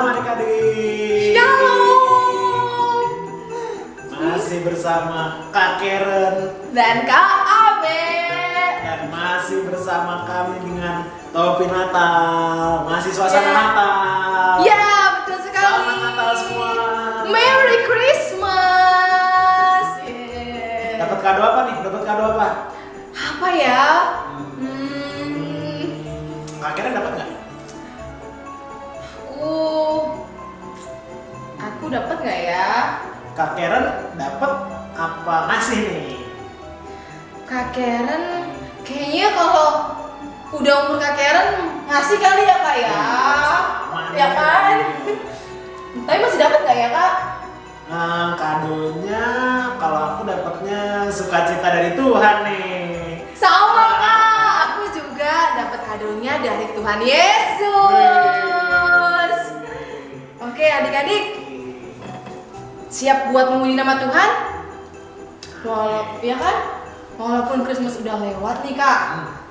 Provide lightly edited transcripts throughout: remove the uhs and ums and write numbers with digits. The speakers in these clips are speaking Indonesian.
Adik-adik, Shalom masih bersama Kak Karen dan Kak Abe. dan masih bersama kami dengan Topi Natal, masih suasana Natal. Ya, betul sekali. Selamat Natal semua. Merry Christmas. Yeah. Dapat kado apa nih? Dapat kado apa? Apa ya? Kak Karen dapat nggak? Aku dapat nggak ya? Kak Karen dapat apa ngasih nih? Kak Karen, kayaknya kalau udah umur Kak Karen ngasih kali ya Kak ya? Sama Ya nih. kan? Tapi masih dapat nggak ya Kak? Kadonya kalau aku dapatnya sukacita dari Tuhan nih. Sama Kak, aku juga dapat kadonya dari Tuhan Yesus. Oke adik-adik, siap buat memuji nama Tuhan? Ya kan? Walaupun Christmas udah lewat nih Kak,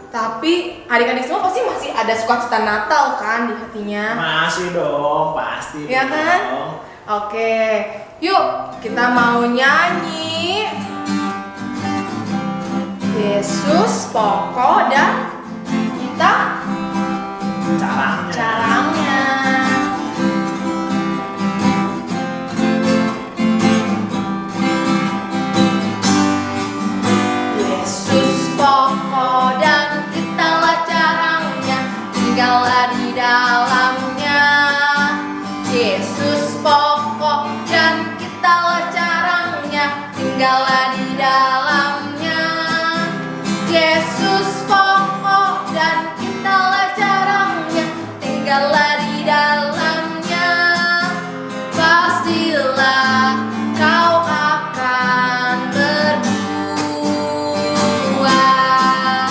tapi adik-adik semua pasti masih ada sukacita Natal kan di hatinya. Masih dong, pasti. Ya kan? dong. Oke, yuk kita mau nyanyi Yesus pokok dan kita caranya. Yesus pokok dan kitalah caranya, tinggallah di dalamnya. Yesus pokok dan kitalah caranya, tinggallah di dalamnya. Yesus pokok dan kitalah caranya, tinggallah di dalamnya. Pastilah kau akan berbuah.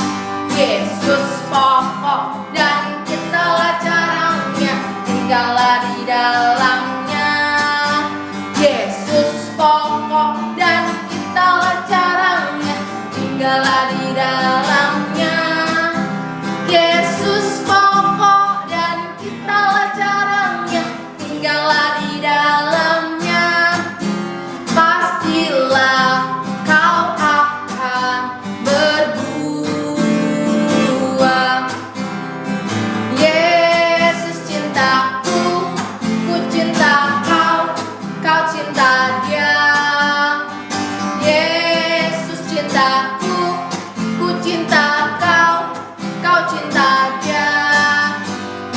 Yesus pokok dan kitalah caranya, tinggallah di dalamnya. Yesus pokok dan kitalah caranya, tinggallah di dalamnya. Yesus pokok dan kitalah caranya, tinggallah di dalamnya. Pastilah kau akan berbuah. Yesus cintaku, ku cinta kau, kau cinta dia. Yesus cintaku, ku cinta kau, kau cinta dia.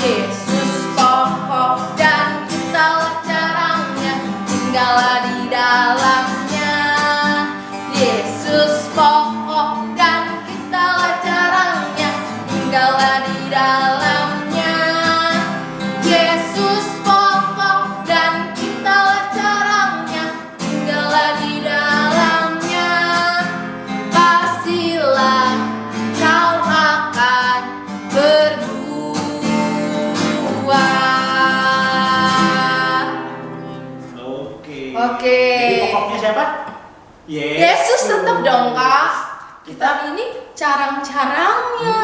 Yesus pokok dan kitalah caranya, tinggallah di dalamnya. Yesus pokok dan kitalah caranya, tinggallah di dalamnya. Yesus pokok dan kitalah caranya, tinggallah di dalamnya. Pastilah kau akan berbuah. Oke. Oke. Jadi pokoknya siapa? Yesus tetap dong Kak. Kita ini carang-carangnya.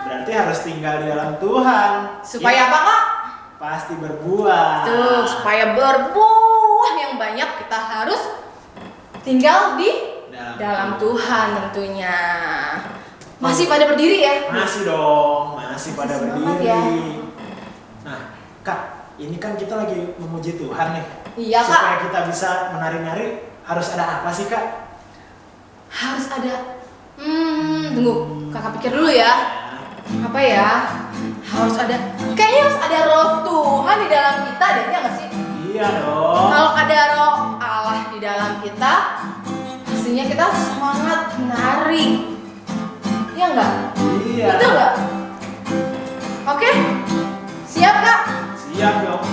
Berarti harus tinggal di dalam Tuhan. Supaya Ya, apa Kak? pasti berbuah. Tuh, supaya berbuah yang banyak kita harus tinggal di dalam Tuhan tentunya. Masih pada berdiri ya? Masih dong, masih pada semangat berdiri. ya. Nah, Kak, ini kan kita lagi memuji Tuhan nih. Iya Kak. Supaya kita bisa menari-nari, harus ada apa sih Kak? Harus ada. Tunggu, kakak pikir dulu ya. Apa ya? Harus ada. Kayaknya harus ada roh Tuhan di dalam kita, deh ya nggak sih? Iya dong. Kalau ada roh Allah di dalam kita, pastinya kita semangat menari. Iya nggak? Iya. Betul nggak? Oke, siap Kak? Siap dong.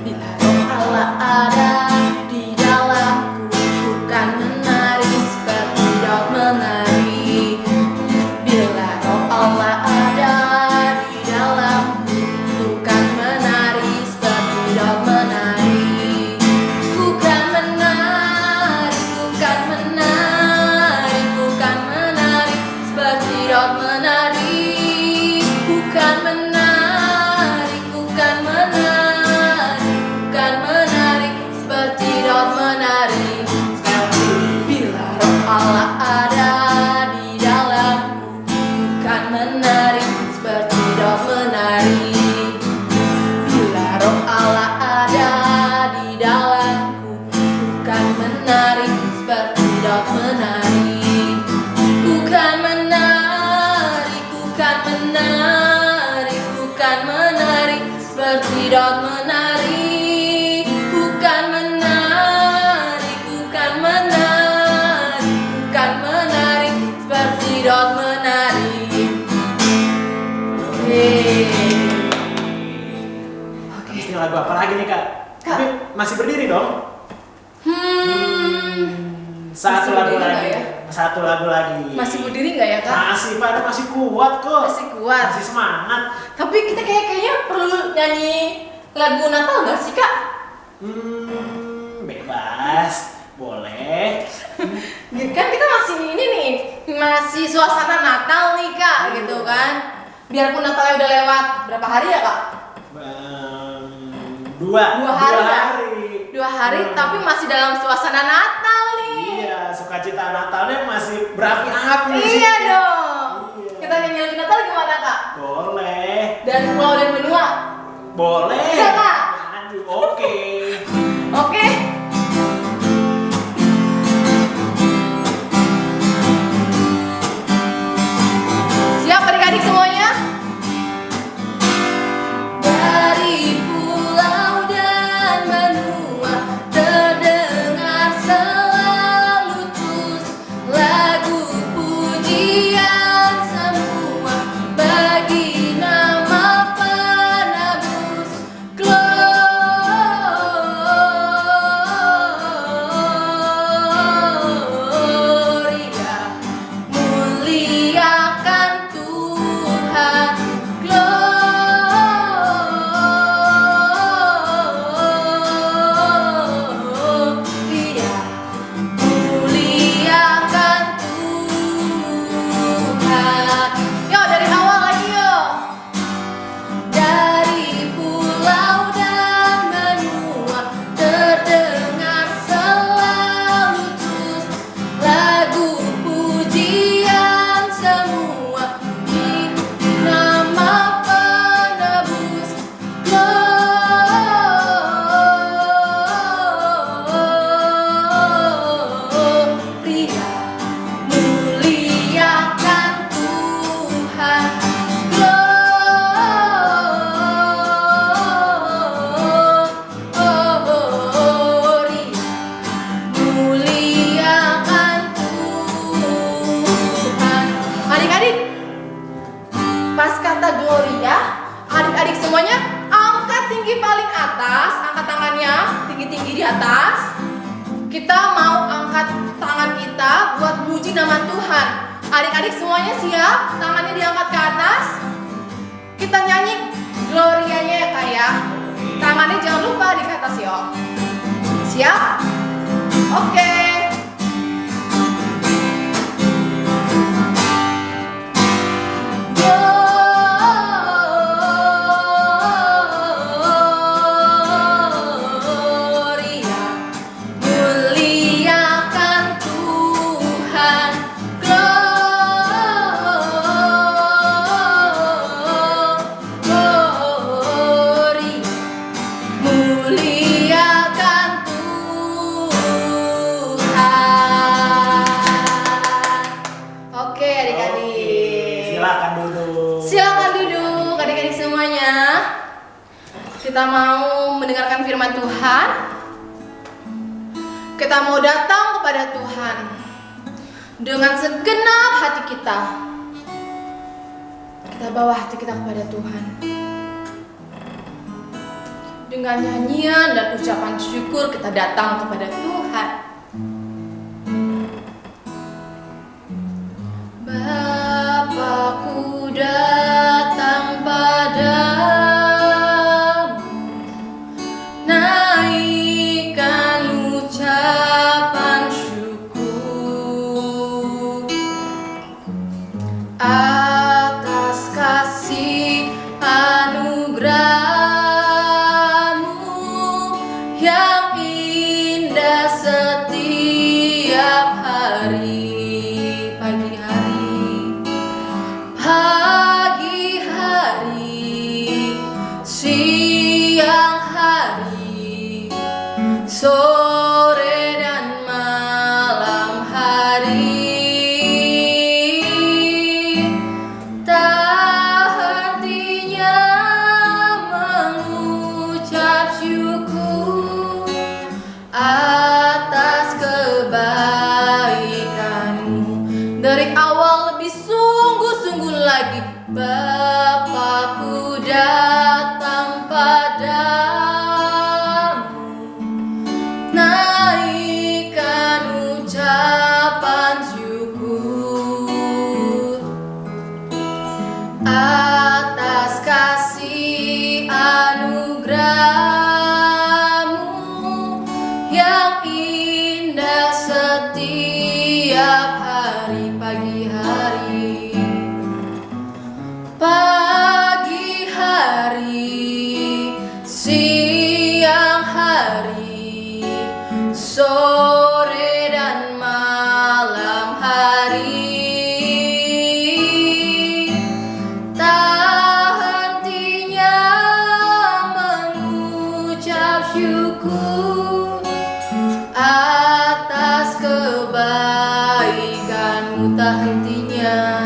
Bila roh Allah ada di dalamku, bukan menari seperti dok menari. Bila roh Allah ada di dalamku, bukan menari seperti dok menari. Bukan menari, bukan seperti dot menari. Ku kan menari, ku kan menari, ku kan menari seperti dot menari. Ku kan menari, ku kan menari, ku kan menari seperti dot menari. Oke. Ini lagu apa lagi nih kak? Tapi masih berdiri dong. Satu Masih lagu berdiri lagi. nggak ya? Satu lagu lagi. Masih berdiri nggak ya kak? Masih pada masih kuat kok. Masih kuat. Masih semangat. Tapi kita kayaknya perlu nyanyi lagu Natal nggak sih kak? Bebas. Boleh. Kan kita masih ini nih, masih suasana Natal nih kak, gitu kan? Biarpun Natalnya udah lewat berapa hari ya kak? Dua hari ya? hari. 2 hari, tapi masih dalam suasana Natal nih. Iya, sukacita Natalnya masih berapi-api. di Iya sini. dong. Iya. Kita nyanyi lagu Natal gimana kak? Boleh. Dari pulau dan benua. Boleh. Bisa, Kak? Aduh, oke. Oke. Siap adik-adik semuanya? Dari pulau dan benua terdengar selalu terus lagu pujian semua bagi nama penebus. Gloria, muliakan Tuhan. Gloria, muliakan Tuhan. Yo, dari awal lagi yo. Dari pulau dan benua terdengar selalu terus lagu pujian semua di nama penebus. Gloria, muliakan Tuhan. Gloria, muliakan Tuhan. Adik-adik, pas kata Gloria, adik-adik semuanya angkat tinggi paling atas, angkat tangannya tinggi-tinggi di atas. Kita mau angkat tangan kita buat puji nama Tuhan. Adik-adik semuanya siap? Tangannya diangkat ke atas. Kita nyanyi Glorianya ya kak ya. Tangannya jangan lupa di atas yo. Siap? Oke. Gloria, muliakan Tuhan. Gloria, muliakan Tuhan. Oke adik-adik. Silakan duduk. Silakan duduk adik-adik semuanya. Kita mau mendengarkan firman Tuhan. Kita mau datang kepada Tuhan dengan segenap hati kita. Kita bawa hati kita kepada Tuhan. Dengan nyanyian dan ucapan syukur kita datang kepada Tuhan. Bapakku datang padamu, naikkan ucapan syukur atas kasih anugerah-Mu yang indah setia. Bapakku datang padamu, naikkan ucapan syukur atas kasih anugerah-Mu yang indah setiap hari. Pagi hari, siang hari, sore dan malam hari, tak hentinya mengucap syukur atas kebaikan-Mu tak hentinya.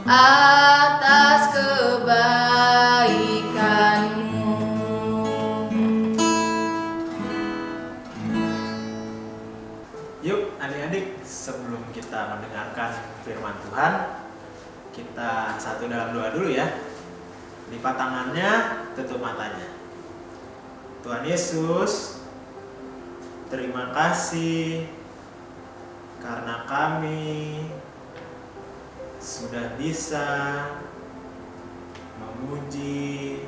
Atas kebaikan-Mu. Yuk adik-adik, sebelum kita mendengarkan firman Tuhan, kita satu dalam doa dulu ya. Lipat tangannya, tutup matanya. Tuhan Yesus, terima kasih karena kami sudah bisa memuji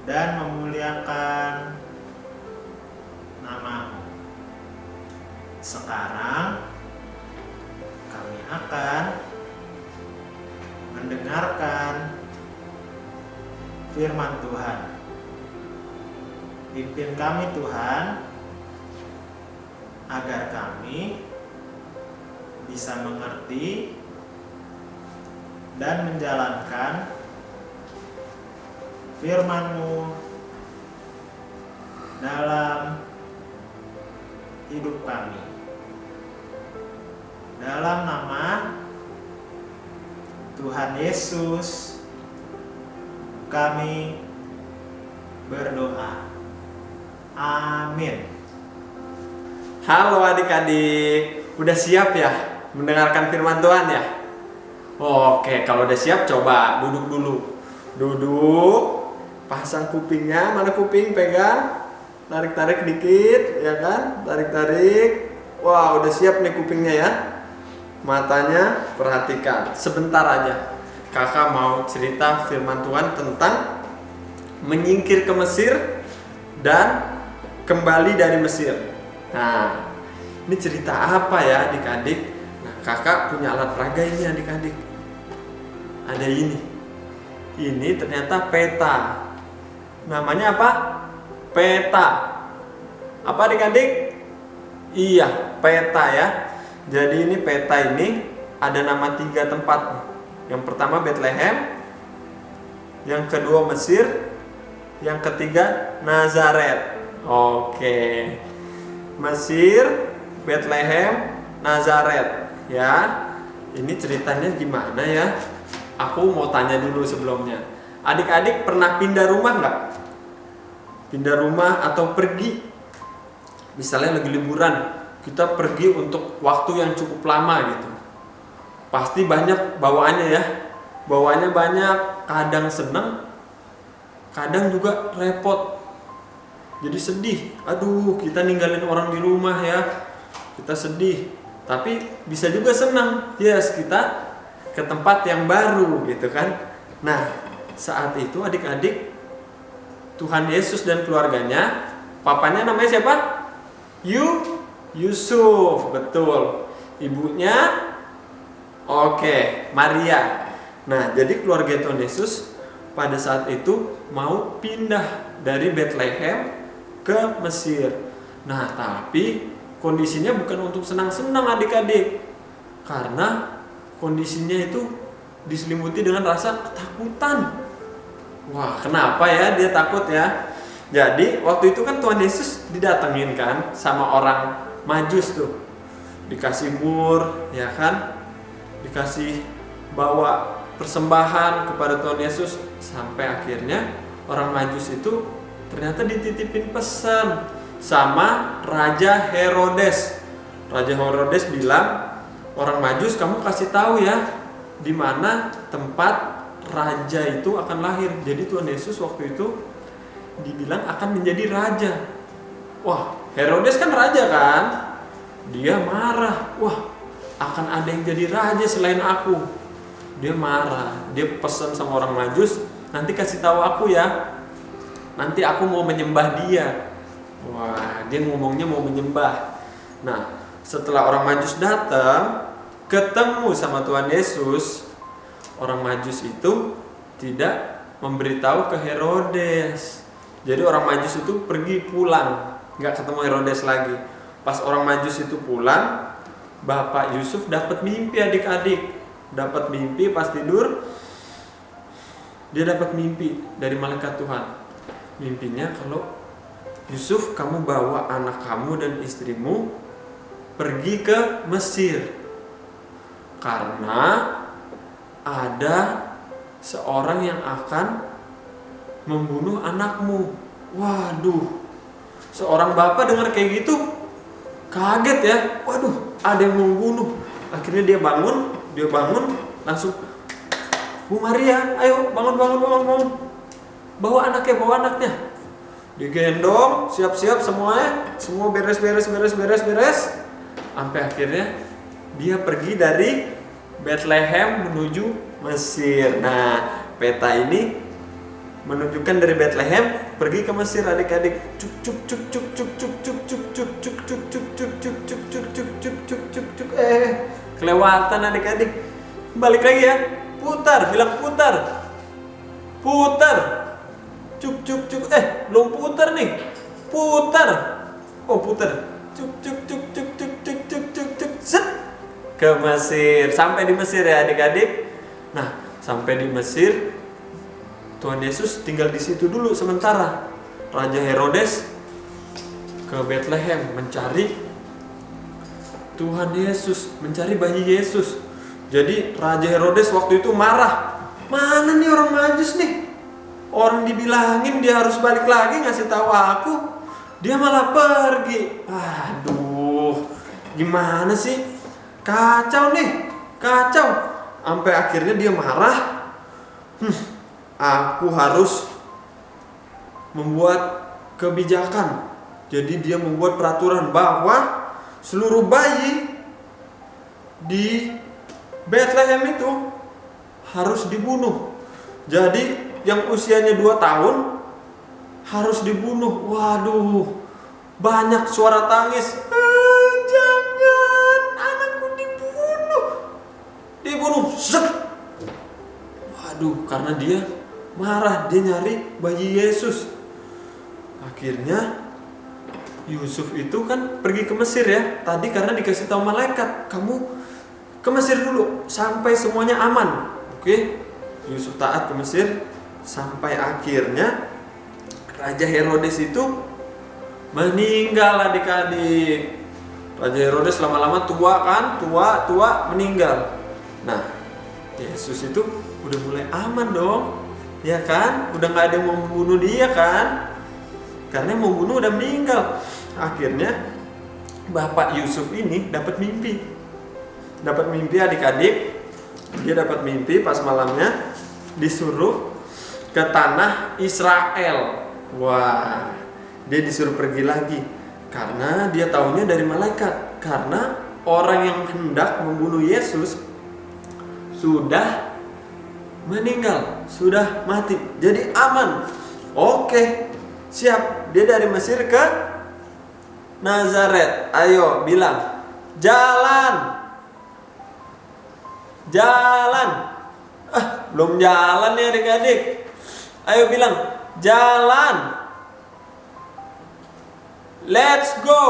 dan memuliakan nama-Mu. Sekarang kami akan mendengarkan firman Tuhan. Pimpin kami Tuhan, agar kami bisa mengerti dan menjalankan firman-Mu dalam hidup kami. Dalam nama Tuhan Yesus kami berdoa. Amin. Halo adik-adik, udah siap ya mendengarkan firman Tuhan ya? Oke, kalau udah siap coba duduk dulu. Duduk, pasang kupingnya, mana kuping pegang, tarik-tarik dikit, ya kan? Tarik-tarik. Wah, udah siap nih kupingnya ya. Matanya perhatikan, sebentar aja. Kakak mau cerita firman Tuhan tentang menyingkir ke Mesir dan kembali dari Mesir. Nah, ini cerita apa ya adik-adik? Nah, kakak punya alat peraga ini adik-adik. Ada ini. Ini ternyata peta. Namanya apa? Peta. Apa adik-adik? Iya, peta ya. Jadi ini peta ini ada nama 3 tempat. Yang pertama Bethlehem, yang kedua Mesir, yang ketiga Nazaret. Oke. Mesir, Bethlehem, Nazaret ya. Ini ceritanya gimana ya? Aku mau tanya dulu sebelumnya. Adik-adik pernah pindah rumah nggak? Pindah rumah atau pergi? Misalnya lagi liburan, kita pergi untuk waktu yang cukup lama gitu. Pasti banyak bawaannya ya. Bawaannya banyak, kadang seneng, kadang juga repot. Jadi sedih. Aduh, kita ninggalin orang di rumah ya. Kita sedih. Tapi bisa juga senang. Yes, kita ke tempat yang baru gitu kan. Nah, saat itu adik-adik, Tuhan Yesus dan keluarganya, papanya namanya siapa? Yusuf, betul. Ibunya Maria. Nah, jadi keluarga Tuhan Yesus pada saat itu mau pindah dari Bethlehem ke Mesir. Nah, tapi kondisinya bukan untuk senang-senang adik-adik. Karena kondisinya itu diselimuti dengan rasa ketakutan. Wah, kenapa ya dia takut ya? Jadi waktu itu kan Tuhan Yesus didatengin kan sama orang Majus tuh. Dikasih mur, ya kan? Dikasih bawa persembahan kepada Tuhan Yesus. Sampai akhirnya orang Majus itu ternyata dititipin pesan sama Raja Herodes. Raja Herodes bilang, orang Majus kamu kasih tahu ya di mana tempat raja itu akan lahir. Jadi Tuhan Yesus waktu itu dibilang akan menjadi raja. Wah, Herodes kan raja kan? Dia marah. Wah, akan ada yang jadi raja selain aku. Dia marah. Dia pesan sama orang Majus, nanti kasih tahu aku ya. Nanti aku mau menyembah dia. Wah, dia ngomongnya mau menyembah. Nah, setelah orang Majus datang, ketemu sama Tuhan Yesus, orang Majus itu tidak memberitahu ke Herodes. Jadi orang Majus itu pergi pulang, nggak ketemu Herodes lagi. Pas orang Majus itu pulang, Bapak Yusuf dapat mimpi adik-adik. Dapat mimpi pas tidur, dia dapat mimpi dari malaikat Tuhan. Mimpinya kalau Yusuf, kamu bawa anak kamu dan istrimu pergi ke Mesir. Karena ada seorang yang akan membunuh anakmu. Waduh, seorang bapak dengar kayak gitu kaget ya. Waduh, ada yang mau membunuh. Akhirnya dia bangun langsung, Bu Maria, ayo bangun. Bawa anaknya. Digendong, siap-siap semuanya, semua beres. Sampai akhirnya dia pergi dari Bethlehem menuju Mesir. Nah, peta ini menunjukkan dari Bethlehem pergi ke Mesir adik-adik. Kelewatan adik-adik. Balik lagi ya. Putar, bilang putar. Belum putar nih. Putar. Oh, putar. Set. Ke Mesir. Sampai di Mesir ya adik-adik. Nah, sampai di Mesir, Tuhan Yesus tinggal di situ dulu sementara. Raja Herodes ke Bethlehem mencari Tuhan Yesus, mencari bayi Yesus. Jadi Raja Herodes waktu itu marah. Mana nih orang Majus nih? Orang dibilangin dia harus balik lagi ngasih tahu aku, dia malah pergi. Aduh, gimana sih? Kacau nih, kacau. Sampai akhirnya dia marah. Aku harus membuat kebijakan. Jadi dia membuat peraturan bahwa seluruh bayi di Bethlehem itu harus dibunuh. Jadi yang usianya 2 tahun harus dibunuh. Waduh, banyak suara tangis. Jangan, anakku dibunuh. Zep. Waduh, karena dia marah, dia nyari bayi Yesus. Akhirnya Yusuf itu kan pergi ke Mesir ya. Tadi karena dikasih tahu malaikat, kamu ke Mesir dulu sampai semuanya aman. Oke, Yusuf taat ke Mesir sampai akhirnya Raja Herodes itu meninggal adik-adik. Raja Herodes lama-lama tua kan, tua meninggal. Nah, Yesus itu udah mulai aman dong, ya kan? Udah nggak ada yang mau membunuh dia kan? Karena yang mau bunuh udah meninggal. Akhirnya Bapak Yusuf ini dapat mimpi adik-adik. Dia dapat mimpi pas malamnya disuruh ke tanah Israel. Wah, dia disuruh pergi lagi karena dia tahunya dari malaikat. Karena orang yang hendak membunuh Yesus sudah meninggal, sudah mati, jadi aman. Oke, siap. Dia dari Mesir ke Nazaret. Ayo bilang, jalan. Belum jalan nih adik-adik. Ayo bilang, jalan. Let's go.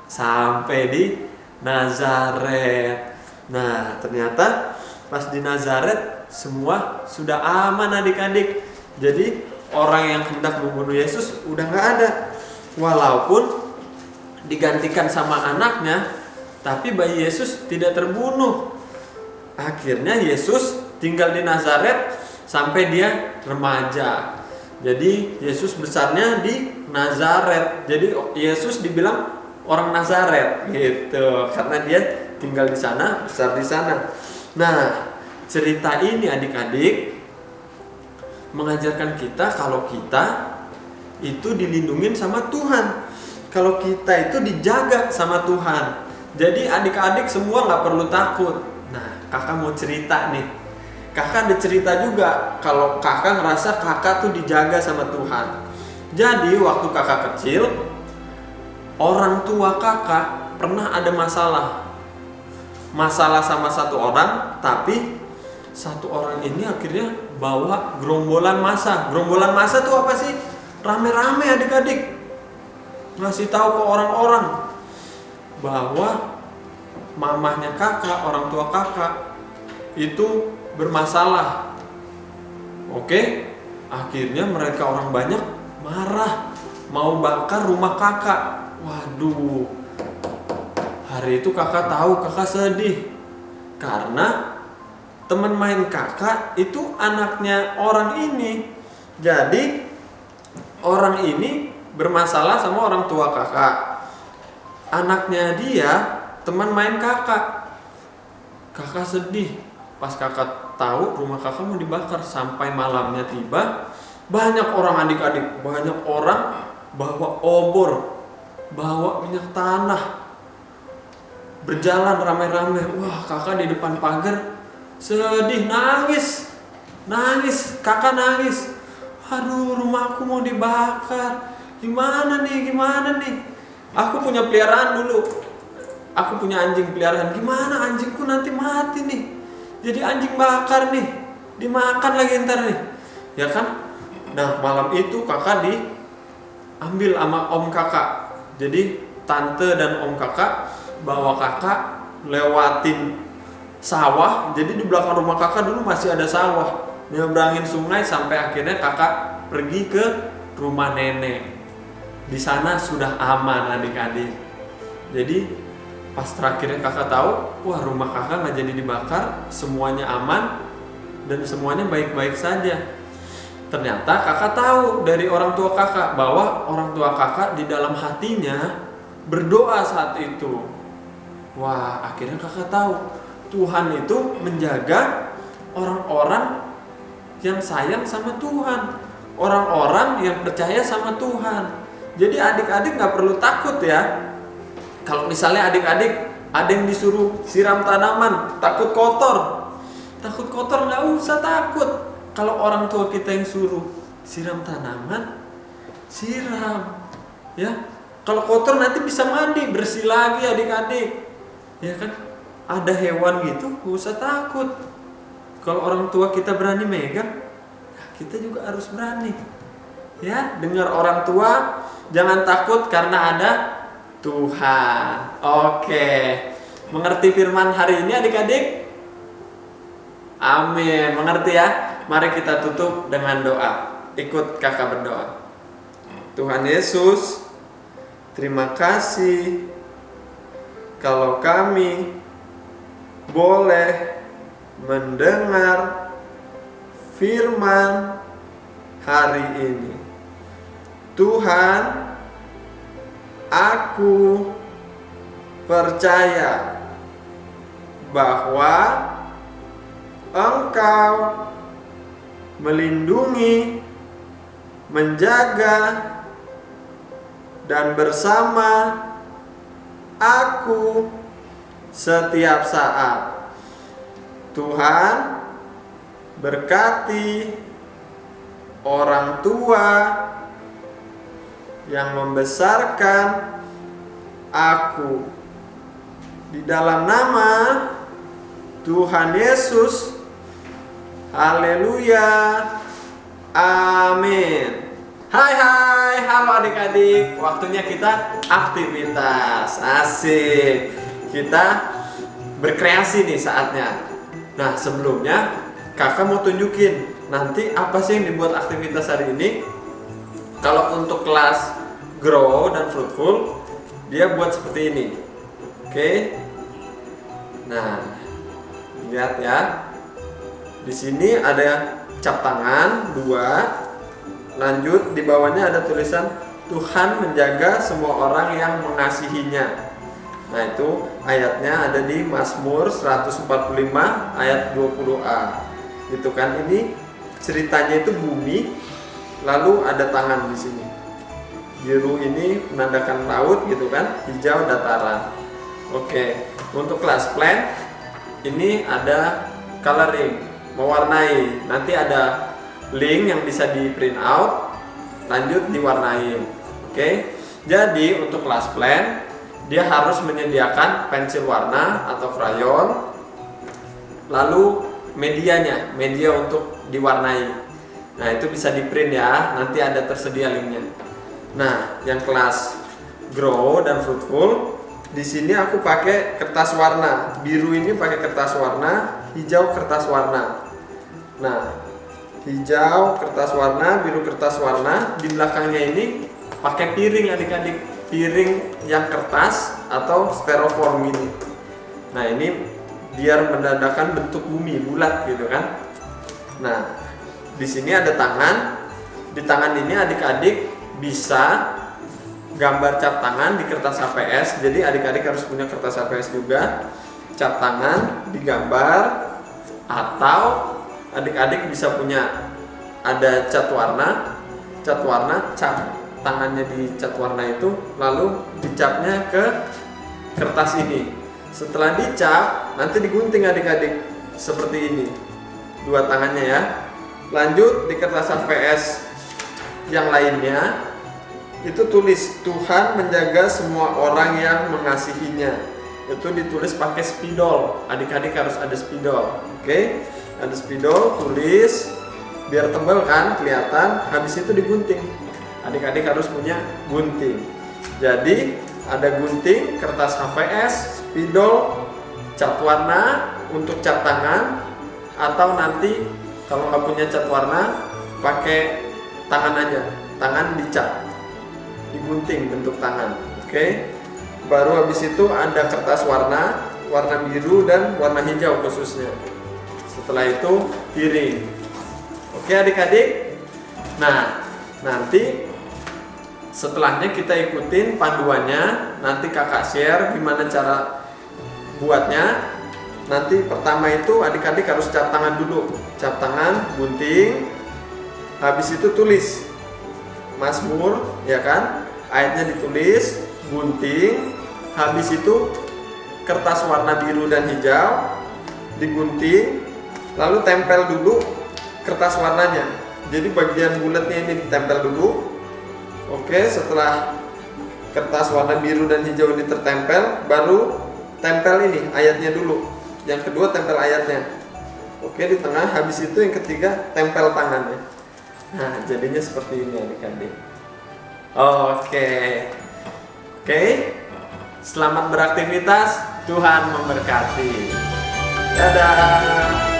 Sampai di Nazaret. Nah, ternyata pas di Nazaret semua sudah aman adik-adik. Jadi orang yang hendak membunuh Yesus udah gak ada. Walaupun digantikan sama anaknya, tapi bayi Yesus tidak terbunuh. Akhirnya Yesus tinggal di Nazaret sampai dia remaja. Jadi Yesus besarnya di Nazaret. Jadi Yesus dibilang orang Nazaret gitu karena dia tinggal di sana, besar di sana. Nah, cerita ini adik-adik mengajarkan kita kalau kita itu dilindungin sama Tuhan. Kalau kita itu dijaga sama Tuhan. Jadi adik-adik semua nggak perlu takut. Nah, kakak mau cerita nih. Kakak ada cerita juga kalau kakak ngerasa kakak tuh dijaga sama Tuhan. Jadi waktu kakak kecil, orang tua kakak pernah ada masalah sama satu orang, tapi satu orang ini akhirnya bawa gerombolan massa. Gerombolan massa tuh apa sih? Rame-rame adik-adik ngasih tahu ke orang-orang bahwa mamahnya kakak, orang tua kakak itu bermasalah. Oke, akhirnya mereka orang banyak marah, mau bakar rumah kakak. Waduh, hari itu kakak tahu, kakak sedih karena teman main kakak itu anaknya orang ini. Jadi orang ini bermasalah sama orang tua kakak. Anaknya dia teman main kakak. Kakak sedih pas kakak tahu rumah kakak mau dibakar. Sampai malamnya tiba, banyak orang adik-adik, banyak orang bawa obor, bawa minyak tanah, berjalan ramai-ramai. Wah, kakak di depan pagar sedih, nangis, kakak nangis. Aduh, rumahku mau dibakar. Gimana nih? Aku punya peliharaan dulu. Aku punya anjing peliharaan. Gimana anjingku nanti mati nih? Jadi anjing bakar nih, dimakan lagi ntar nih, ya kan? Nah, malam itu kakak diambil sama om kakak. Jadi tante dan om kakak bawa kakak lewatin sawah. Jadi di belakang rumah kakak dulu masih ada sawah. Nyebrangin sungai sampai akhirnya kakak pergi ke rumah nenek. Di sana sudah aman adik-adik. Jadi pas terakhirnya kakak tahu, wah rumah kakak nggak jadi dibakar, semuanya aman dan semuanya baik-baik saja. Ternyata kakak tahu dari orang tua kakak bahwa orang tua kakak di dalam hatinya berdoa saat itu. Wah, akhirnya kakak tahu Tuhan itu menjaga orang-orang yang sayang sama Tuhan, orang-orang yang percaya sama Tuhan. Jadi adik-adik nggak perlu takut ya. Kalau misalnya adik-adik ada yang disuruh siram tanaman, takut kotor nggak usah takut. Kalau orang tua kita yang suruh siram tanaman, siram, ya. Kalau kotor nanti bisa mandi, bersih lagi adik-adik, ya kan? Ada hewan gitu, nggak usah takut. Kalau orang tua kita berani megang, kita juga harus berani. Ya, dengar orang tua, jangan takut karena ada Tuhan. Oke, mengerti firman hari ini adik-adik? Amin, mengerti ya? Mari kita tutup dengan doa. Ikut kakak berdoa. Tuhan Yesus, terima kasih kalau kami boleh mendengar firman hari ini. Tuhan, aku percaya bahwa Engkau melindungi, menjaga, dan bersama aku setiap saat. Tuhan, berkati orang tua yang membesarkan aku. Di dalam nama Tuhan Yesus, haleluya, amin. Hai, halo adik-adik. Waktunya kita aktivitas. Asik. Kita berkreasi nih saatnya. Nah, sebelumnya kakak mau tunjukin nanti apa sih yang dibuat aktivitas hari ini. Kalau untuk kelas Grow dan Fruitful, dia buat seperti ini. Oke. Nah, lihat ya. Di sini ada cap tangan 2. Lanjut di bawahnya ada tulisan Tuhan menjaga semua orang yang mengasihinya. Nah itu ayatnya ada di Mazmur 145 ayat 20a. Gitu kan, ini ceritanya itu bumi, lalu ada tangan di sini. Biru ini menandakan laut gitu kan, hijau dataran. Oke, untuk kelas plan ini ada coloring, mewarnai. Nanti ada link yang bisa di print out, lanjut diwarnai. Oke, jadi untuk kelas plan dia harus menyediakan pensil warna atau krayon, lalu media untuk diwarnai. Nah itu bisa di print ya, nanti ada tersedia linknya. Nah yang kelas grow dan fruitful, di sini aku pakai kertas warna. Biru ini pakai kertas warna, hijau kertas warna. Nah hijau kertas warna, biru kertas warna. Di belakangnya ini pakai piring adik-adik, piring yang kertas atau styrofoam gini. Nah ini biar menandakan bentuk bumi bulat gitu kan. Nah di sini ada tangan. Di tangan ini adik-adik bisa gambar cap tangan di kertas HPS. Jadi adik-adik harus punya kertas HPS juga. Cap tangan digambar, atau adik-adik bisa punya ada cat warna, cap tangannya di cat warna itu, lalu dicapnya ke kertas ini. Setelah dicap, nanti digunting adik-adik seperti ini, 2 tangannya ya. Lanjut di kertas HPS yang lainnya itu tulis Tuhan menjaga semua orang yang mengasihinya. Itu ditulis pakai spidol. Adik-adik harus ada spidol. Oke? Ada spidol, tulis biar tebal kan, kelihatan. Habis itu digunting. Adik-adik harus punya gunting. Jadi ada gunting, kertas HVS, spidol, cat warna untuk cat tangan, atau nanti kalau nggak punya cat warna pakai tangan aja, tangan dicat, digunting bentuk tangan. Oke. Baru habis itu ada kertas warna biru dan warna hijau khususnya. Setelah itu piring. Oke adik-adik. Nah nanti setelahnya kita ikutin panduannya, nanti kakak share gimana cara buatnya. Nanti pertama itu adik-adik harus cap tangan dulu, cap tangan, gunting, habis itu tulis Mazmur, ya kan, ayatnya ditulis, gunting, habis itu kertas warna biru dan hijau digunting, lalu tempel dulu kertas warnanya. Jadi bagian bulatnya ini ditempel dulu. Oke, setelah kertas warna biru dan hijau ini tertempel, baru tempel ini ayatnya dulu. Yang kedua tempel ayatnya. Oke, di tengah. Habis itu yang ketiga tempel tangannya. Nah, jadinya seperti ini adik-adik. Oke. Selamat beraktivitas. Tuhan memberkati. Dadah.